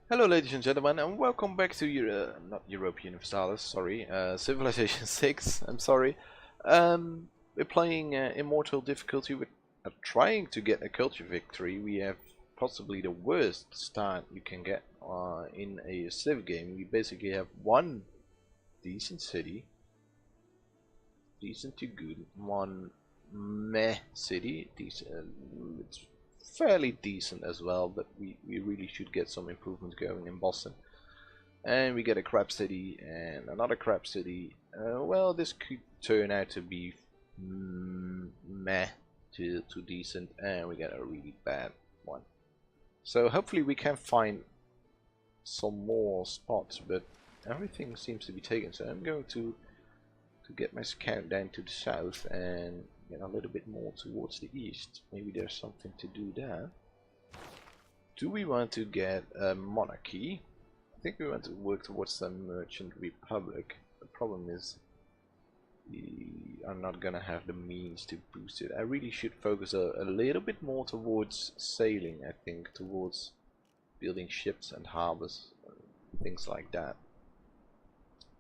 Hello ladies and gentlemen, and welcome back to not European Universalis, sorry, Civilization 6, I'm sorry. We're playing Immortal difficulty. We're trying to get a culture victory. We have possibly the worst start you can get in a civ game. We basically have one decent city, decent to good, one meh city, decent, it's fairly decent as well, but we really should get some improvements going in Boston. And we get a crap city and another crap city. Well, this could turn out to be meh to decent, and we get a really bad one. So hopefully we can find some more spots, but everything seems to be taken. So I'm going to get my scout down to the south and get a little bit more towards the east. Maybe there's something to do there. Do we want to get a monarchy? I think we want to work towards the merchant republic. The problem is we are not gonna have the means to boost it. I really should focus a little bit more towards sailing, I think, towards building ships and harbors, things like that.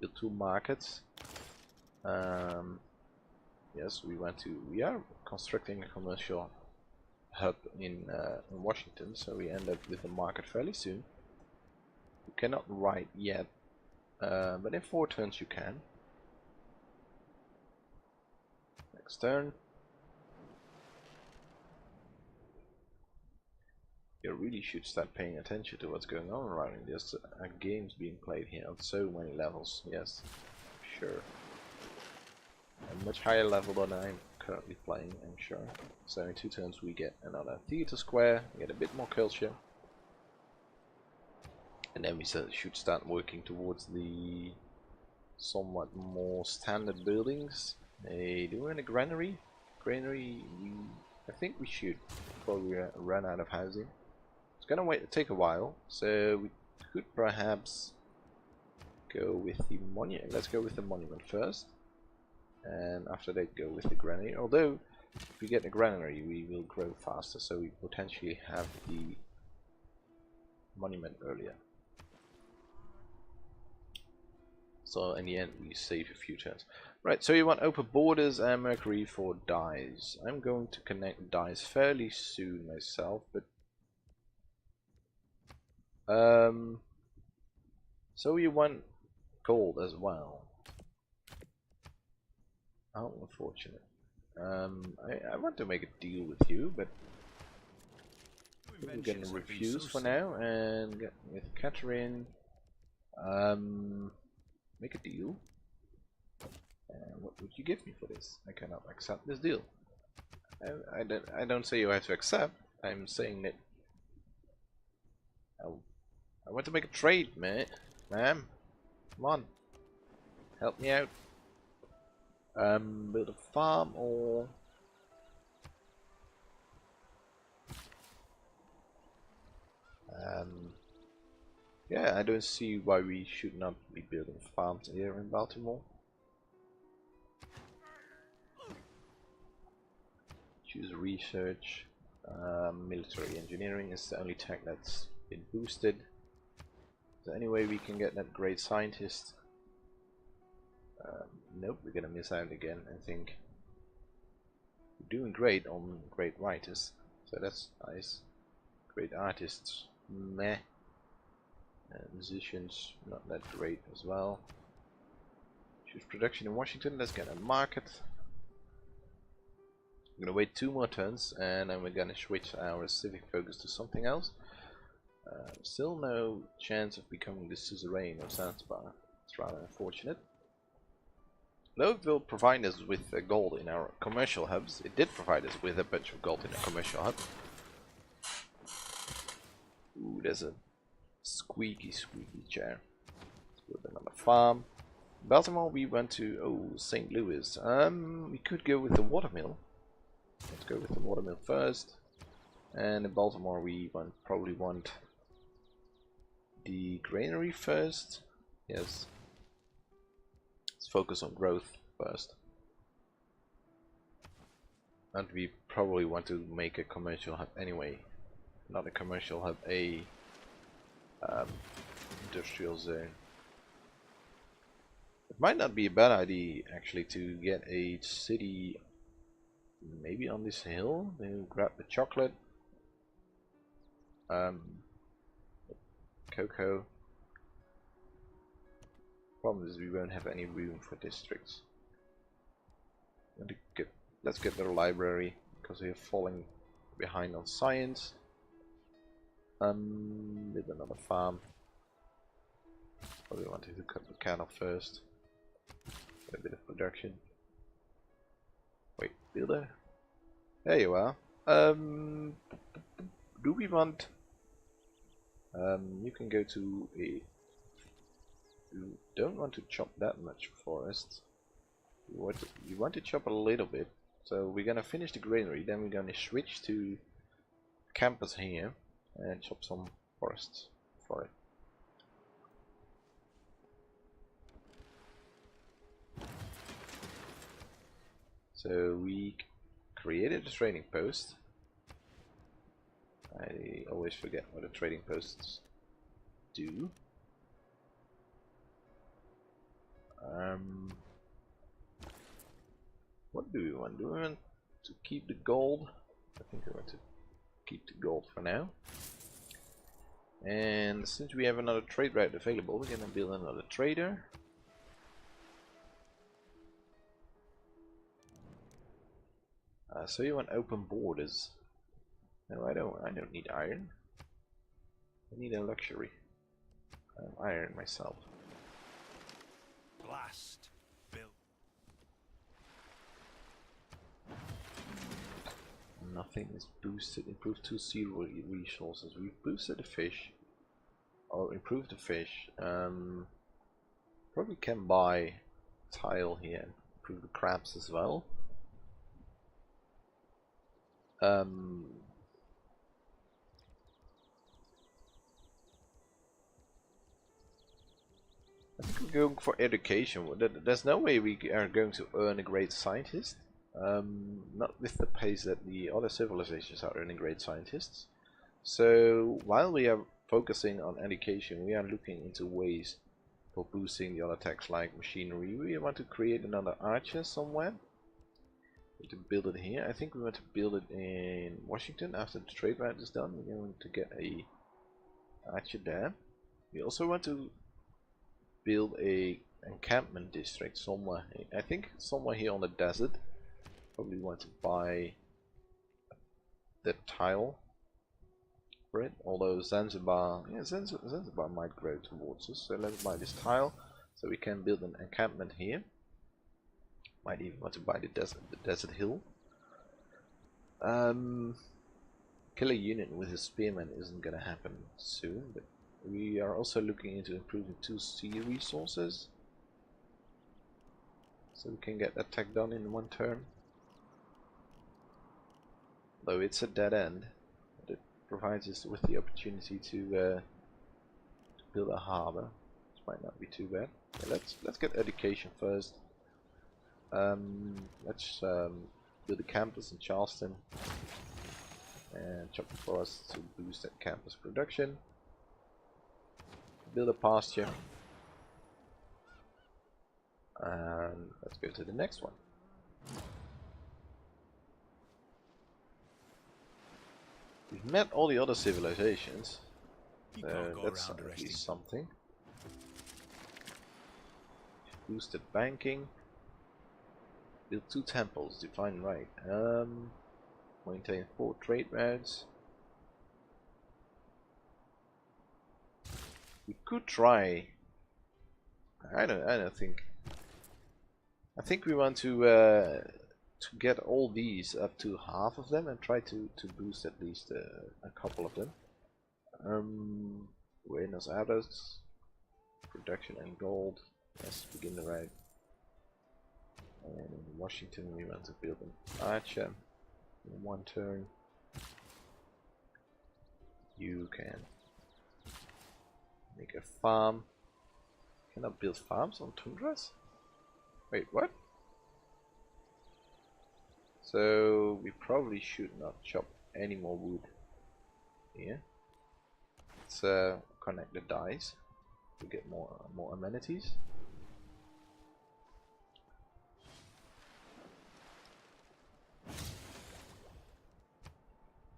Build 2 markets. Yes, we are constructing a commercial hub in Washington, so we end up with a market fairly soon. You cannot write yet, but in 4 turns you can. Next turn. You really should start paying attention to what's going on around you. There's games being played here on so many levels, yes, sure. A much higher level than I'm currently playing, I'm sure. So in 2 turns we get another theater square, we get a bit more culture. And then we should start working towards the somewhat more standard buildings. Hey, do we want a granary? Granary, I think we should, before we run out of housing. It's gonna take a while, so we could perhaps go with the monument. Let's go with the monument first. And after that go with the granary. Although if we get the granary we will grow faster, so we potentially have the monument earlier. So in the end we save a few turns. Right, so you want open borders and Mercury for dyes. I'm going to connect dyes fairly soon myself, but so you want gold as well. How unfortunate. I want to make a deal with you, but we're gonna refuse for now and get with Catherine. Make a deal. What would you give me for this? I cannot accept this deal. I don't say you have to accept. I'm saying that I want to make a trade, ma'am. Come on, help me out. Build a farm or yeah, I don't see why we should not be building farms here in Baltimore. Choose research. Military engineering is the only tech that's been boosted. Is there any way we can get that great scientist? Nope, we're gonna miss out again, I think. We're doing great on great writers, so that's nice. Great artists, meh. Musicians, not that great as well. Choose production in Washington, let's get a market. I'm gonna wait 2 more turns and then we're gonna switch our civic focus to something else. Still no chance of becoming the suzerain of Zanzibar. It's rather unfortunate. Though it will provide us with gold in our commercial hubs, it did provide us with a bunch of gold in a commercial hub. Ooh, there's a squeaky chair. Let's build another farm. Baltimore we went to St. Louis. We could go with the watermill. Let's go with the watermill first. And in Baltimore we probably want the granary first. Yes. Focus on growth first, and we probably want to make a commercial hub anyway. Not a commercial hub, a industrial zone. It might not be a bad idea actually to get a city maybe on this hill. Then grab the chocolate, cocoa. Problem is we won't have any room for districts. Let's get the library because we're falling behind on science. With another farm. Probably wanted to cut the cattle first. Get a bit of production. Wait, builder. There you are. Do we want? You can go to a. You don't want to chop that much forest. You want to chop a little bit. So we're gonna finish the granary. Then we're gonna switch to campus here and chop some forests for it. So we created a trading post. I always forget what the trading posts do. What do we want? Do we want to keep the gold? I think I want to keep the gold for now. And since we have another trade route available, we're gonna build another trader. So you want open borders? No, I don't need iron. I need a luxury. Iron myself. Blast. Build. Nothing is boosted. Improve 2C resources. We boosted the fish. Or improved the fish. Probably can buy tile here and improve the crabs as well. I think we're going for education. There's no way we are going to earn a great scientist. Not with the pace that the other civilizations are earning great scientists. So while we are focusing on education, we are looking into ways for boosting the other techs like machinery. We want to create another archer somewhere. To build it here. I think we want to build it in Washington after the trade route is done. We're going to get a archer there. We also want to build a encampment district somewhere. I think somewhere here on the desert. Probably want to buy the tile for it. Although Zanzibar, yeah, Zanzibar might grow towards us. So let's buy this tile so we can build an encampment here. Might even want to buy the desert hill. Kill a unit with a spearman isn't gonna happen soon, but we are also looking into improving 2C resources, so we can get attack done in one turn. Though it's a dead end, but it provides us with the opportunity to build a harbor, which might not be too bad. Yeah, let's get education first. Let's build a campus in Charleston and chop the forest to boost that campus production. Build a pasture, and let's go to the next one. We've met all the other civilizations, so that's at least something. Boosted banking. Build 2 temples, define right. Maintain 4 trade routes. We could try. I think. I think we want to get all these up to half of them and try to boost at least a couple of them. Buenos Aires, production and gold. Let's begin the route. And in Washington we want to build an archer in one turn. You can make a farm. Cannot build farms on tundras? Wait, what? So we probably should not chop any more wood here. Let's connect the dies. to get more amenities.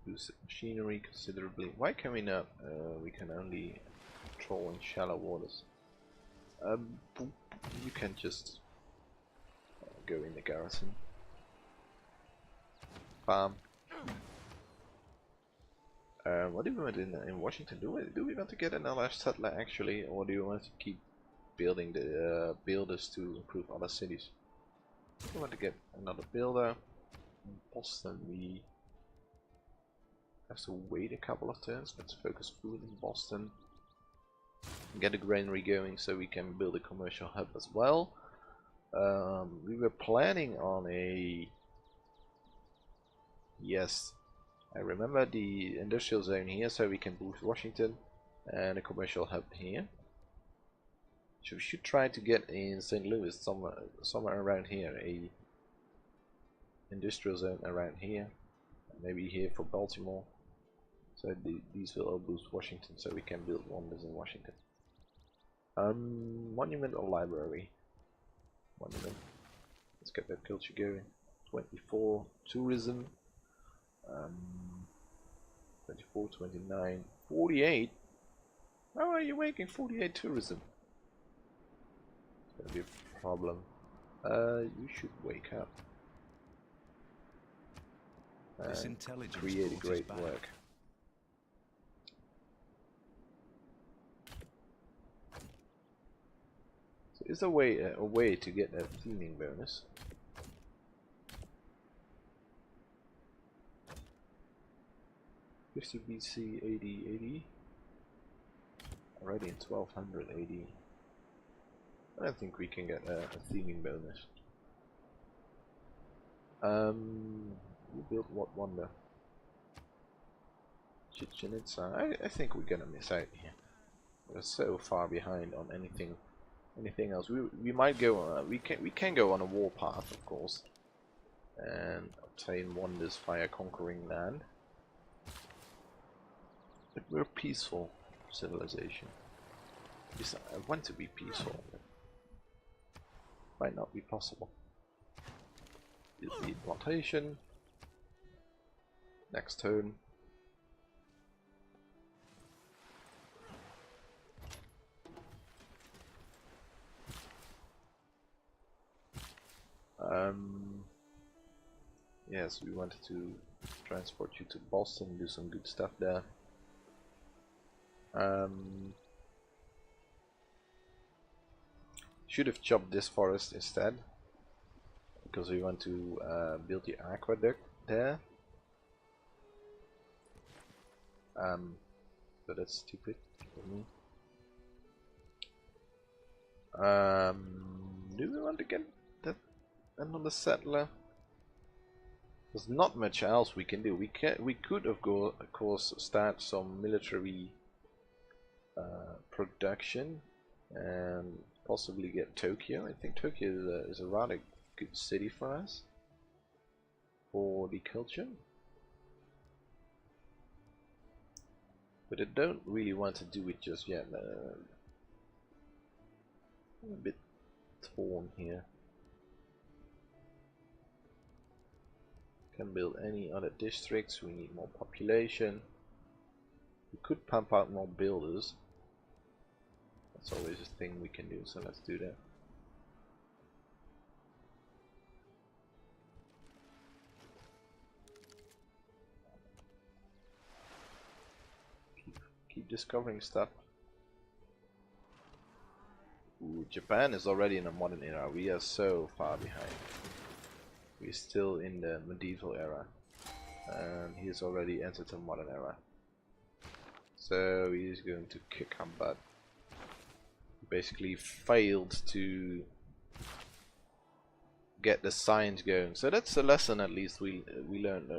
Use machinery considerably. Why can we not? We can only patrol in shallow waters. You can just go in the garrison. Farm. What do we want in Washington? Do we want to get another settler actually, or do you want to keep building the builders to improve other cities? We want to get another builder. In Boston, we have to wait a couple of turns. Let's focus food in Boston. Get a granary going so we can build a commercial hub as well. We were planning on a... Yes, I remember the industrial zone here so we can boost Washington, and a commercial hub here. So we should try to get in St. Louis somewhere around here, a industrial zone around here, maybe here for Baltimore. So these will all boost Washington so we can build wonders in Washington. Monument or library? Monument. Let's get that culture going. 24 tourism. 24, 29, 48. How are you making 48 tourism? It's gonna be a problem. You should wake up. This intelligence create a great work. So is there a way to get a theming bonus? BC 80. Already in 1200 AD. I don't think we can get a theming bonus. We built what wonder? Chichen Itza. I think we're gonna miss out here. We're so far behind on anything else. We might go. We can go on a warpath, of course, and obtain wonders via conquering land. But we're a peaceful civilization. At least I want to be peaceful. But might not be possible. Build the plantation. Next turn. Yes, we wanted to transport you to Boston, do some good stuff there. Should have chopped this forest instead, because we want to build the aqueduct there. But that's stupid for me. Do we want to get that another settler? There's not much else we can do. We could of course start some military production and possibly get Tokyo. I think Tokyo is a rather good city for us for the culture. But I don't really want to do it just yet. I'm a bit torn here. Can build any other districts. We need more population. We could pump out more builders. That's always a thing we can do, so let's do that. Keep discovering stuff. Ooh, Japan is already in a modern era. We are so far behind. We're still in the medieval era, and he's already entered the modern era. So he's going to kick our butt. Basically failed to get the science going. So that's a lesson at least we learned.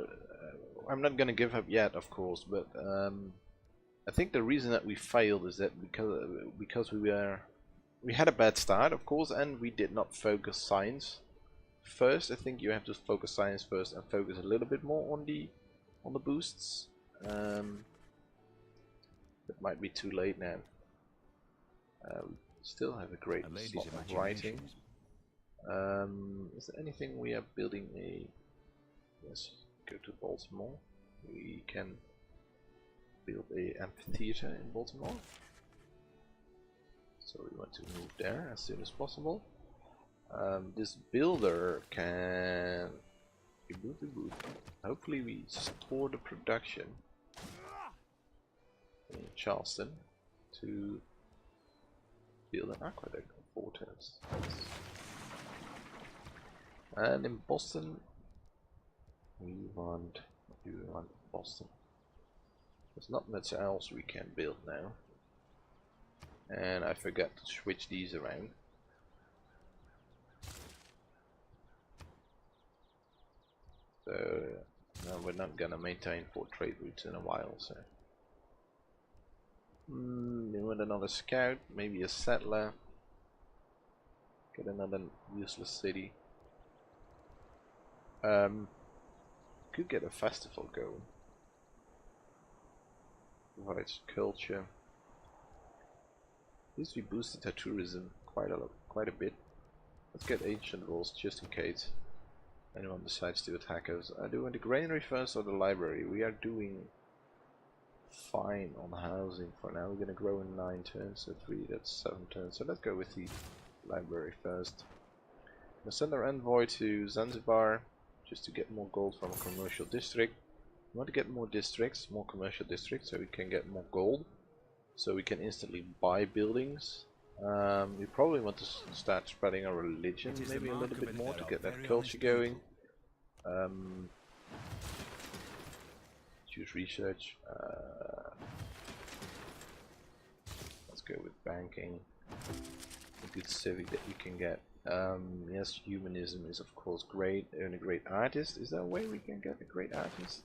I'm not gonna give up yet, of course, but I think the reason that we failed is that because we had a bad start, of course, and we did not focus science first. I think you have to focus science first and focus a little bit more on the boosts. It might be too late now. We still have a great slot of writing. Is there anything we are building a... Yes, go to Baltimore. We can build a amphitheater in Baltimore. So we want to move there as soon as possible. This builder can... Hopefully we support the production in Charleston to build an aqueduct of 4 turns. And in Boston we want... What do we want in Boston? There's not much else we can build now. And I forgot to switch these around. So no, we're not gonna maintain 4 trade routes in a while, so we want another scout, maybe a settler, get another useless city. Could get a festival going. Provides culture. At least we boosted our tourism quite a bit. Let's get ancient rules just in case anyone decides to attack us. I do want the granary first or the library. We are doing fine on housing for now. We're gonna grow in 9 turns, so 3, that's 7 turns. So let's go with the library first. We'll send our envoy to Zanzibar just to get more gold from a commercial district. We want to get more districts, more commercial districts, so we can get more gold. So we can instantly buy buildings. We probably want to start spreading our religion maybe a little bit more to get that culture going. Choose research. Let's go with banking. A good civic that we can get. Yes, humanism is of course great. Earn a great artist. Is there a way we can get a great artist?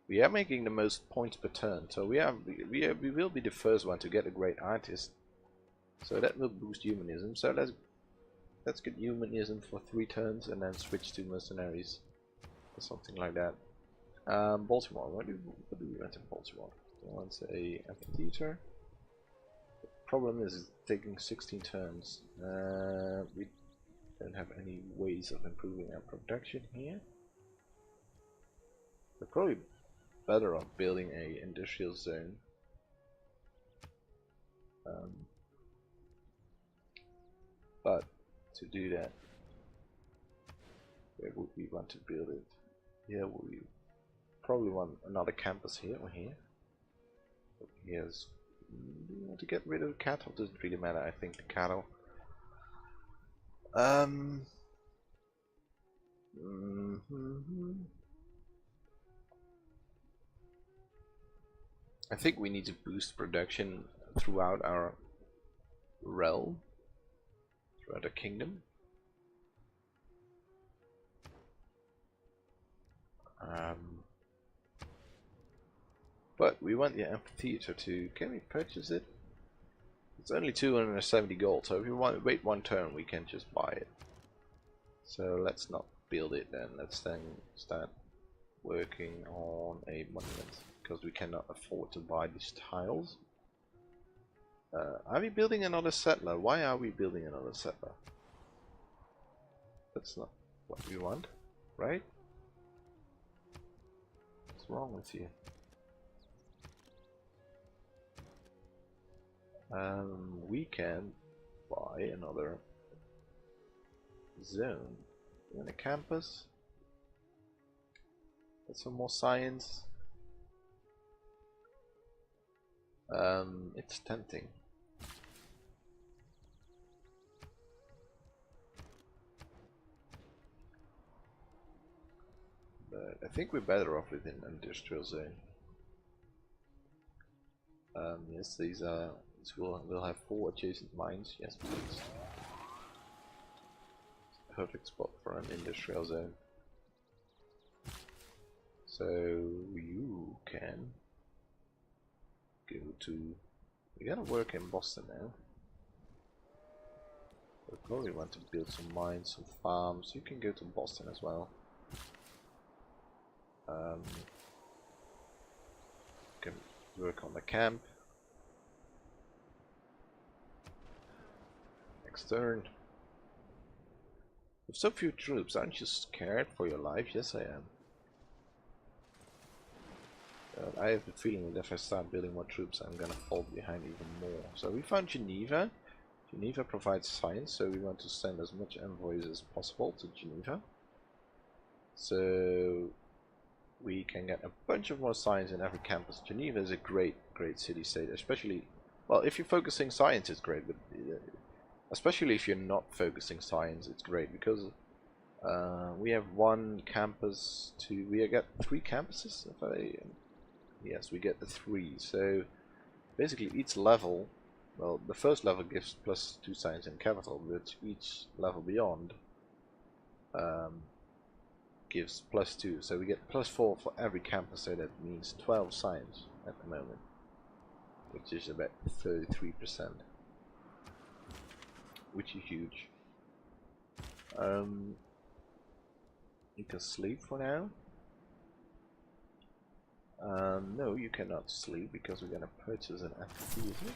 We are making the most points per turn, so we will be the first one to get a great artist. So that will boost humanism. So let's get humanism for 3 turns and then switch to mercenaries or something like that. Baltimore. What do we want in Baltimore? We want a amphitheater. The problem is it's taking 16 turns. We don't have any ways of improving our production here. We're probably better off building a industrial zone. But to do that, where would we want to build it? Here we probably want another campus here or here. Here's, do we want to get rid of the cattle? Doesn't really matter. I think the cattle. I think we need to boost production throughout our realm, throughout the kingdom. But we want the amphitheater to... Can we purchase it? It's only 270 gold, so if you want to wait 1 turn, we can just buy it. So let's not build it then. Let's then start working on a monument, because we cannot afford to buy these tiles. Are we building another settler? Why are we building another settler? That's not what we want, right? What's wrong with you? We can buy another zone in a campus. Get some more science. It's tempting. But I think we're better off with an industrial zone. Yes, these are. We'll have 4 adjacent mines. Yes, please. Perfect spot for an industrial zone. So you can go to... We gotta work in Boston now. We probably want to build some mines, some farms. You can go to Boston as well. Work on the camp. Next turn. With so few troops, aren't you scared for your life? Yes, I am. I have the feeling that if I start building more troops, I'm gonna fall behind even more. So we found Geneva. Geneva provides science, so we want to send as much envoys as possible to Geneva. So we can get a bunch of more science in every campus. Geneva is a great city-state, especially, well, if you're focusing science, it's great, but especially if you're not focusing science, it's great because we have one campus to. We get 3 campuses. Yes, we get the 3. So basically, each level. Well, the first level gives +2 science in capital, but each level beyond gives +2. So we get +4 for every campus, so that means 12 science at the moment, which is about 33%, which is huge. You can sleep for now. No, you cannot sleep because we're gonna purchase an amphitheater.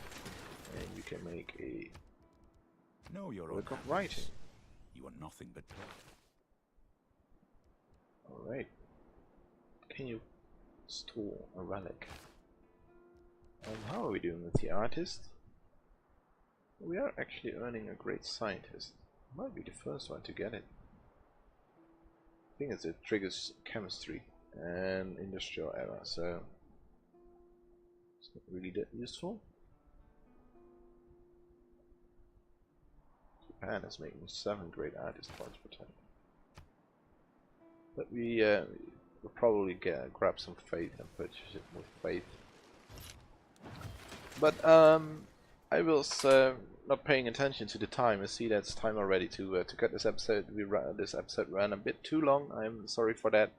And you can make a work of writing. You want nothing but Alright. Can you store a relic? How are we doing with the artist? We are actually earning a great scientist. Might be the first one to get it. I think it triggers chemistry and industrial era, so it's not really that useful. Japan is making 7 great artist points per turn. But we will probably grab some faith and purchase it with faith. But I was not paying attention to the time. I see that it's time already to cut this episode. This episode ran a bit too long. I'm sorry for that.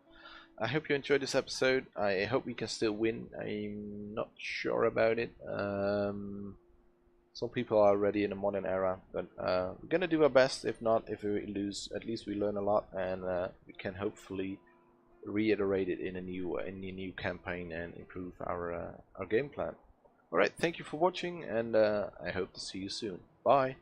I hope you enjoyed this episode. I hope we can still win. I'm not sure about it. Some people are already in the modern era, but we're gonna do our best. If not, if we lose, at least we learn a lot, and we can hopefully reiterate it in a new campaign and improve our game plan. All right, thank you for watching, and I hope to see you soon. Bye.